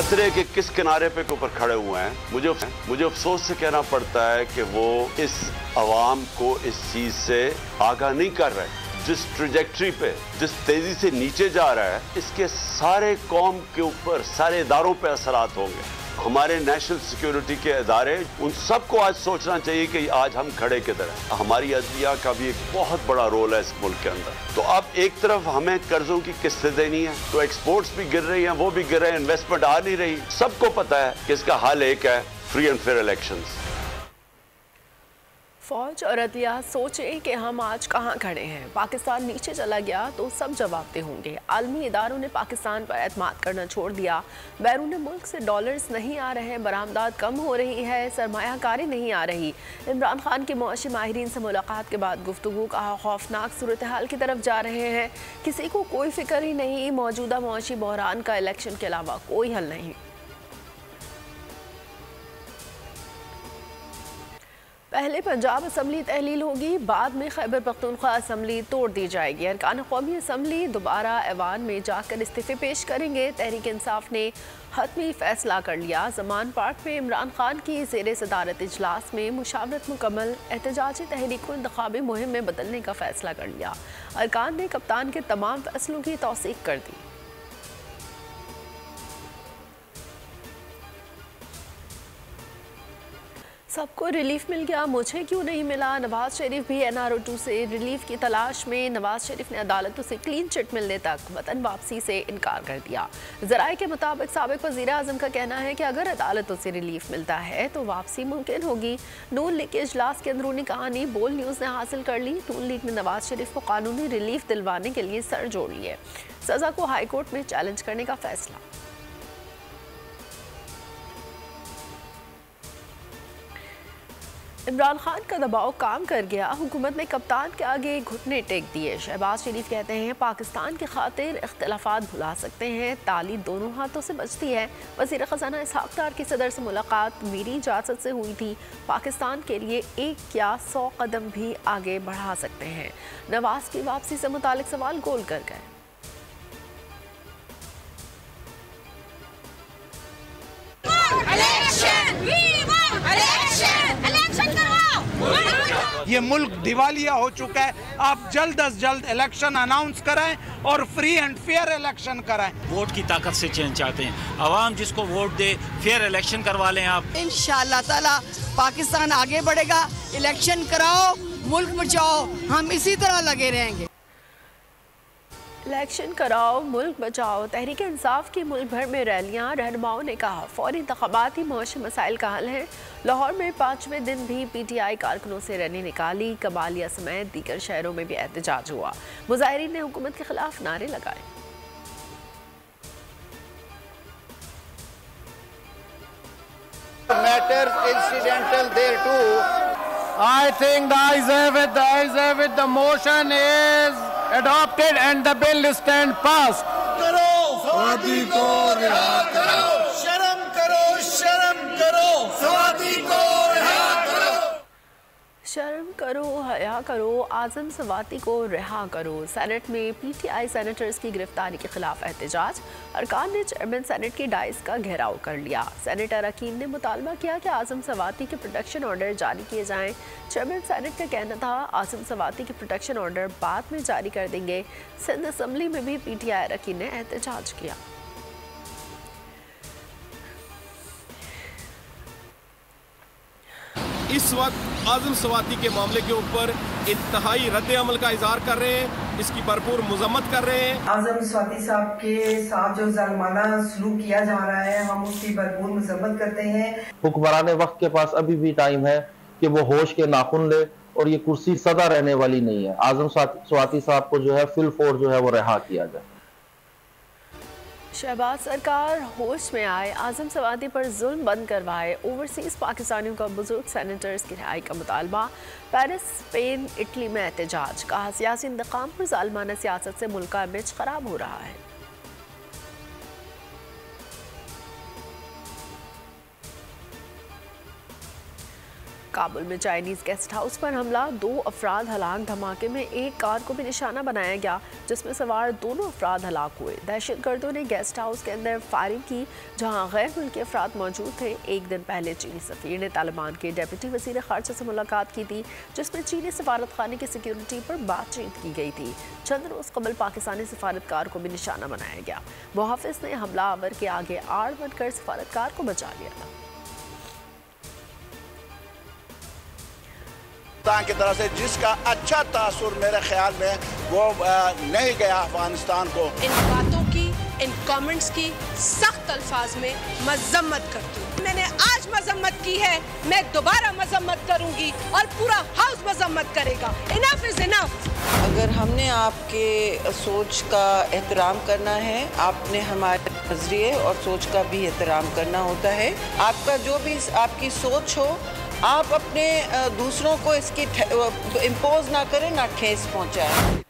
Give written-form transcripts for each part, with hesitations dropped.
खतरे के किस किनारे पे ऊपर खड़े हुए हैं। मुझे अफसोस से कहना पड़ता है कि वो इस अवाम को इस चीज से आगाह नहीं कर रहे। जिस ट्रेजेक्ट्री पे, जिस तेजी से नीचे जा रहा है, इसके सारे कौम के ऊपर, सारे इदारों पे असरात होंगे। हमारे नेशनल सिक्योरिटी के इदारे, उन सबको आज सोचना चाहिए कि आज हम खड़े किधर हैं। हमारी अदलिया का भी एक बहुत बड़ा रोल है इस मुल्क के अंदर। तो अब एक तरफ हमें कर्जों की किस्तें देनी है, तो एक्सपोर्ट्स भी गिर रही हैं, वो भी गिर रहे हैं, इन्वेस्टमेंट आ नहीं रही। सबको पता है कि इसका हल एक है, फ्री एंड फेयर इलेक्शंस। फौज और अदलिया सोचें कि हम आज कहाँ खड़े हैं। पाकिस्तान नीचे चला गया तो सब जवाबदेह होंगे। आलमी इदारों ने पाकिस्तान पर एतमाद करना छोड़ दिया। बैरून मुल्क से डॉलर्स नहीं आ रहे, बरामदात कम हो रही है, सरमायाकारी नहीं आ रही। इमरान खान की मुआशी माहिरीन से मुलाकात के बाद गुफ्तगू कहा खौफनाक सूरत हाल की तरफ जा रहे हैं। किसी को कोई फिक्र ही नहीं, मौजूदा मुआशी बहरान का इलेक्शन के अलावा कोई हल नहीं। पहले पंजाब असम्बली तहलील होगी, बाद में खैबर पख्तूनख्वा असम्बली तोड़ दी जाएगी। अरकान कौमी असम्बली दोबारा ऐवान में जाकर इस्तीफे पेश करेंगे। तहरीक इंसाफ ने हतमी फैसला कर लिया। ज़मान पार्क में इमरान खान की ज़ेर सदारत इजलास में मुशावरत मुकम्मल, एहतजाजी तहरीक को इंतखाबी मुहिम में बदलने का फैसला कर लिया। अरकान ने कप्तान के तमाम फैसलों की तौसीक कर दी। सबको रिलीफ मिल गया, मुझे क्यों नहीं मिला। नवाज शरीफ भी NRO 2 से रिलीफ की तलाश में। नवाज शरीफ ने अदालतों से क्लीन चिट मिलने तक वतन वापसी से इनकार कर दिया। ज़राए के मुताबिक साबिक वज़ीर आज़म का कहना है कि अगर अदालतों से रिलीफ मिलता है तो वापसी मुमकिन होगी। नून लीग के इजलास की अंदरूनी कहानी बोल न्यूज़ ने हासिल कर ली। नून लीग ने नवाज शरीफ को कानूनी रिलीफ दिलवाने के लिए सर जोड़ लिए। सज़ा को हाई कोर्ट में चैलेंज करने का फैसला। इमरान खान का दबाव काम कर गया, हुकूमत ने कप्तान के आगे घुटने टेक दिए। शहबाज शरीफ कहते हैं पाकिस्तान की खातिर इख्तलाफात भुला सकते हैं, ताली दोनों हाथों से बचती है। वज़ीर ख़ज़ाना इसहाक़ डार की सदर से मुलाकात मेरी इजाज़त से हुई थी। पाकिस्तान के लिए एक क्या 100 कदम भी आगे बढ़ा सकते हैं। नवाज की वापसी से मुतालिक सवाल गोल कर गए। ये मुल्क दिवालिया हो चुका है। आप जल्द अज जल्द इलेक्शन अनाउंस कराएं और फ्री एंड फेयर इलेक्शन कराएं। वोट की ताकत से चेंज चाहते हैं, अवाम जिसको वोट दे, फेयर इलेक्शन करवा लें आप। इंशाअल्लाह ताला पाकिस्तान आगे बढ़ेगा। इलेक्शन कराओ, मुल्क बचाओ, हम इसी तरह लगे रहेंगे। इलेक्शन कराओ, मुल्क बचाओ। तहरीक इंसाफ की मुल्क भर में रैलियां। रहनुमाओं ने कहा फौरी इंतखाबात ही मुआशी मसाइल का हल है। लाहौर में 5वें दिन भी PTI कारकुनों से रैली निकाली। कबालिया समेत दीगर शहरों में भी एहतजाज हुआ। मुजाहिरीन ने हुकूमत के खिलाफ नारे लगाए। Matters incidental there too. I think the motion is adopted and the bill stand passed. करो स्वाति को रिहा करो, शर्म करो, शर्म करो, स्वाति को रिहा करो, शर्म करो, हया करो, आज़म सवाती को रिहा करो। सेनेट में PTI सेनेटर्स की गिरफ्तारी के खिलाफ एहतजाज। अरकान ने चेयरमैन सेनेट की डाइस का घेराव कर लिया। सेनेट अरकान ने मुतालबा किया कि आज़म सवाती के प्रोटेक्शन ऑर्डर जारी किए जाएं। चेयरमैन सेनेट का कहना था आज़म सवाती के प्रोटेक्शन ऑर्डर बाद में जारी कर देंगे। सिंध असम्बली में भी PTI अरकान ने एहतजाज किया। इस वक्त आज़म सवाती के मामले के ऊपर इंतहाई रद्द अमल का इजहार कर रहे हैं, इसकी भरपूर मजम्मत कर रहे हैं। आज़म सवाती साहब के साथ जो जालिमाना सलूक किया जा रहा है, हम उसकी भरपूर मजम्मत करते हैं। हुक्मरान वक्त के पास अभी भी टाइम है कि वो होश के नाखून ले और ये कुर्सी सदा रहने वाली नहीं है। आज़म सवाती साहब को जो है फिल फोर जो है वो रिहा किया जाए। शहबाज सरकार होश में आए, आज़म सवाती पर जुल्म बंद करवाए। ओवरसीज पाकिस्तानियों का बुजुर्ग सेनेटर्स की रिहाई का मुतालबा। पेरिस, स्पेन, इटली में एहतजाज। कहा सियासी इंतकाम पर जालिमाना सियासत से मुल्क का इमेज खराब हो रहा है। काबुल में चाइनीज गेस्ट हाउस पर हमला, 2 अफराद हलाक। धमाके में एक कार को भी निशाना बनाया गया जिसमें सवार दोनों अफराद हलाक हुए। दहशतगर्दों ने गेस्ट हाउस के अंदर फायरिंग की जहां गैर मुल्की अफराद मौजूद थे। एक दिन पहले चीनी सफीर ने तालिबान के डिप्टी वज़ीर ख़ारजा से मुलाकात की थी जिसमें चीनी सफारत खाने की सिक्योरिटी पर बातचीत की गई थी। चंद रोज़ कबल पाकिस्तानी सफारतकार को भी निशाना बनाया गया। मुहाफ़िज़ ने हमलावर के आगे आड़ बनकर सफारतकार को बचा लिया था। की तरफ से जिसका अच्छा तासुर मेरे ख्याल में वो नहीं गया अफगानिस्तान को। इन बातों की, इन कमेंट्स की सख्त अल्फाज में मजम्मत करती हूँ। मैंने आज मजम्मत की है, मैं दोबारा मजम्मत करूंगी और पूरा हाउस मजम्मत करेगा। Enough is enough. अगर हमने आपके सोच का एहतराम करना है, आपने हमारे नजरिए और सोच का भी एहतराम करना होता है। आपका जो भी आपकी सोच हो, आप अपने दूसरों को इसकी इम्पोज ना करें, ना ठेस पहुंचाएं।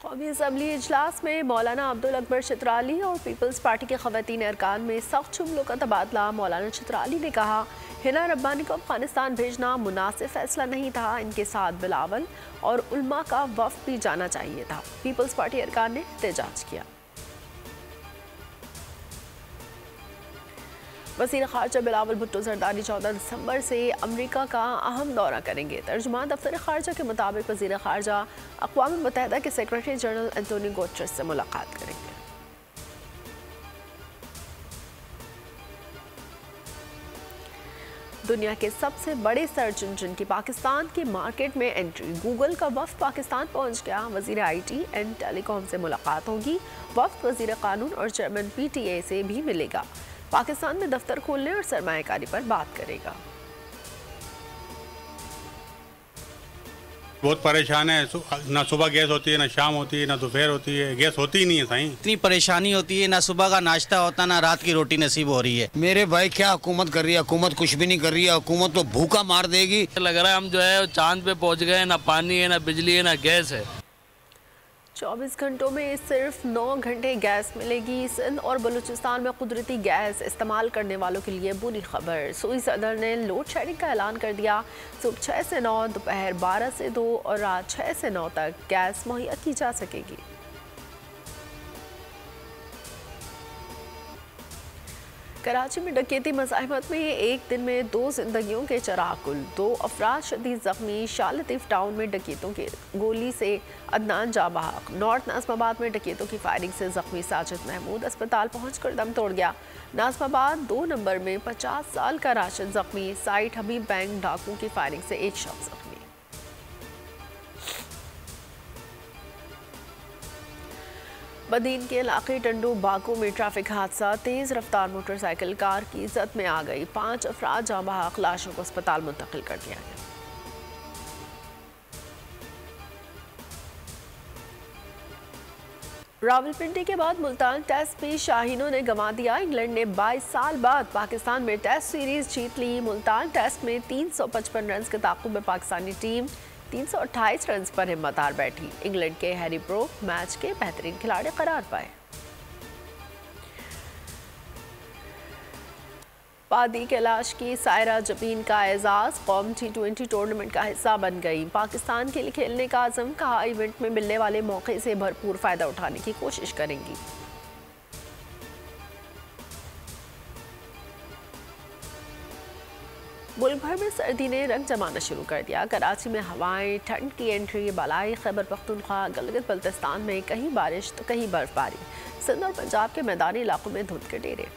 कौमी असम्बली इजलास में मौलाना अब्दुल अकबर चित्राली और पीपल्स पार्टी के ख़वातीन अरकान में सख्त जुमलों का तबादला। मौलाना चित्राली ने कहा, हिना रब्बानी को अफगानिस्तान भेजना मुनासिब फैसला नहीं था। इनके साथ बिलावल और उल्मा का वफ़द भी जाना चाहिए था। पीपल्स पार्टी अरकान ने एहतजाज किया। वज़ीर ख़ारजा बिलावल भुट्टो ज़रदारी 14 दिसंबर से अमेरिका का अहम दौरा करेंगे। तर्जुमान दफ्तर ख़ारजा के मुताबिक वज़ीर ख़ारजा अक़वाम मुत्तहिदा के सेक्रेटरी जनरल एंटोनियो गुटेरेस से मुलाकात करेंगे। दुनिया के सबसे बड़े सर्च इंजन की पाकिस्तान की मार्केट में एंट्री। गूगल का वफ़द पाकिस्तान पहुंच गया। वज़ीर IT एंड टेलीकॉम से मुलाकात होगी। वफ़द वज़ीर कानून और चेयरमैन PTA से भी मिलेगा। पाकिस्तान में दफ्तर खोलने और सरमायाकारी पर बात करेगा। बहुत परेशान है, ना सुबह गैस होती है, ना शाम होती है, ना दोपहर होती है, गैस होती ही नहीं है। साईं इतनी परेशानी होती है, ना सुबह का नाश्ता होता, ना रात की रोटी नसीब हो रही है। मेरे भाई क्या हुकूमत कर रही है? हुकूमत कुछ भी नहीं कर रही है। हुकूमत तो भूखा मार देगी। लग रहा है हम जो है चांद पे पहुंच गए। ना पानी है, ना बिजली है, ना गैस है। 24 घंटों में सिर्फ 9 घंटे गैस मिलेगी। सिंध और बलूचिस्तान में कुदरती गैस इस्तेमाल करने वालों के लिए बुरी खबर। सूई सदर ने लोड शेडिंग का ऐलान कर दिया। सुबह 6 से 9, दोपहर 12 से 2 और रात 6 से 9 तक गैस मुहैया की जा सकेगी। कराची में डकैती मज़ाहमत में एक दिन में 2 जिंदगियों के चराग गुल। 2 अफराद शदीद जख्मी। शाह लतीफ़ टाउन में डकैतों के गोली से अदनान जाँ बहक। नॉर्थ नाज़िमाबाद में डकैतों की फायरिंग से जख्मी साजिद महमूद अस्पताल पहुंचकर दम तोड़ गया। नाज़िमाबाद 2 नंबर में 50 साल का राशिद जख्मी। साइट हबीब बैंक डाकू की फायरिंग से एक शख्स जख्मी। बदीन के इलाके टंडू बाको में ट्रैफिक हादसा। तेज़ रफ्तार मोटरसाइकिल कार की जद में आ गई। 5 अफराद जाँ बहक। लाशों को अस्पताल मुंतकिल कर दिया गया। रावलपिंडी के बाद मुल्तान टेस्ट में शाहीनों ने गंवा दिया। इंग्लैंड ने 22 साल बाद पाकिस्तान में टेस्ट सीरीज जीत ली। मुल्तान टेस्ट में 355 रन के ताक़ुब में पाकिस्तानी टीम 328 रन पर हिम्मत हार बैठी। इंग्लैंड के हैरी ब्रोक मैच के बेहतरीन खिलाड़ी करार पाए। पादी कैलाश की सायरा जबीन का एजाज। कौम T20 टूर्नामेंट का हिस्सा बन गई। पाकिस्तान के लिए खेलने का आज़म। कहा, इवेंट में मिलने वाले मौके से भरपूर फ़ायदा उठाने की कोशिश करेंगी। मुल्क भर में सर्दी ने रंग जमाना शुरू कर दिया। कराची में हवाएं, ठंड की एंट्री। बालाई खैबर पख्तूनख्वा, गिलगित बल्तिस्तान में कहीं बारिश तो कहीं बर्फबारी। सिंध और पंजाब के मैदानी इलाकों में धुंध के डेरे।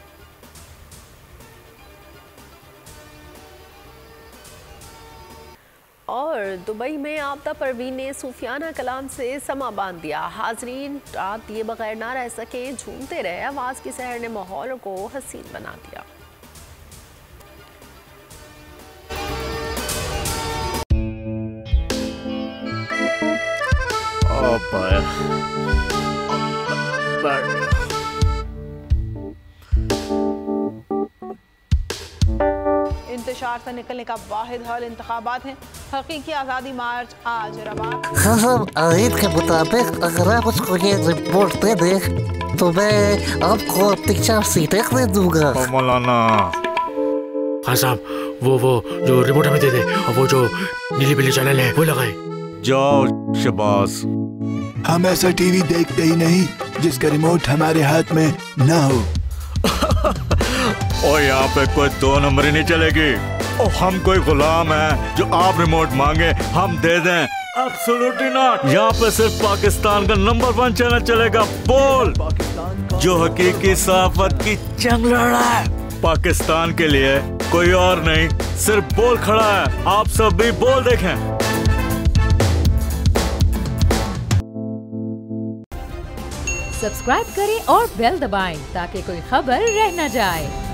और दुबई में आपदा परवीन ने सूफियाना कलाम से समा बांध दिया। हाजरीन रात दिए बगैर ना रह सके, झूमते रहे। आवाज़ की सहर ने माहौल को हसीन बना दिया। इंतशार से निकलने का वाहिद हल इंतखाबात हैं। हकीकी आज़ादी मार्च आज रवाना। खबर आयद के मुताबिक अगर आप उसको ये रिपोर्ट दे दे तो मैं आपको 3-4 सीटें दे दूंगा। मौलाना हाँ साहब, वो जो रिमोट हमें दे दे और वो जो नीली पीली चैनल है वो लगाए। जाओ शबाज। हम ऐसा टीवी देखते ही नहीं जिसका रिमोट हमारे हाथ में ना हो। और यहाँ पे कोई 2 नंबर ही नहीं चलेगी। और हम कोई गुलाम है जो आप रिमोट मांगे हम दे दें? Absolutely not. यहाँ पे सिर्फ पाकिस्तान का नंबर 1 चैनल चलेगा, बोल, जो हकीकी सहाफत की जंग लड़ रहा है। पाकिस्तान के लिए कोई और नहीं, सिर्फ बोल खड़ा है। आप सब भी बोल देखें। सब्सक्राइब करें और बेल दबाएं ताकि कोई खबर रह न जाए।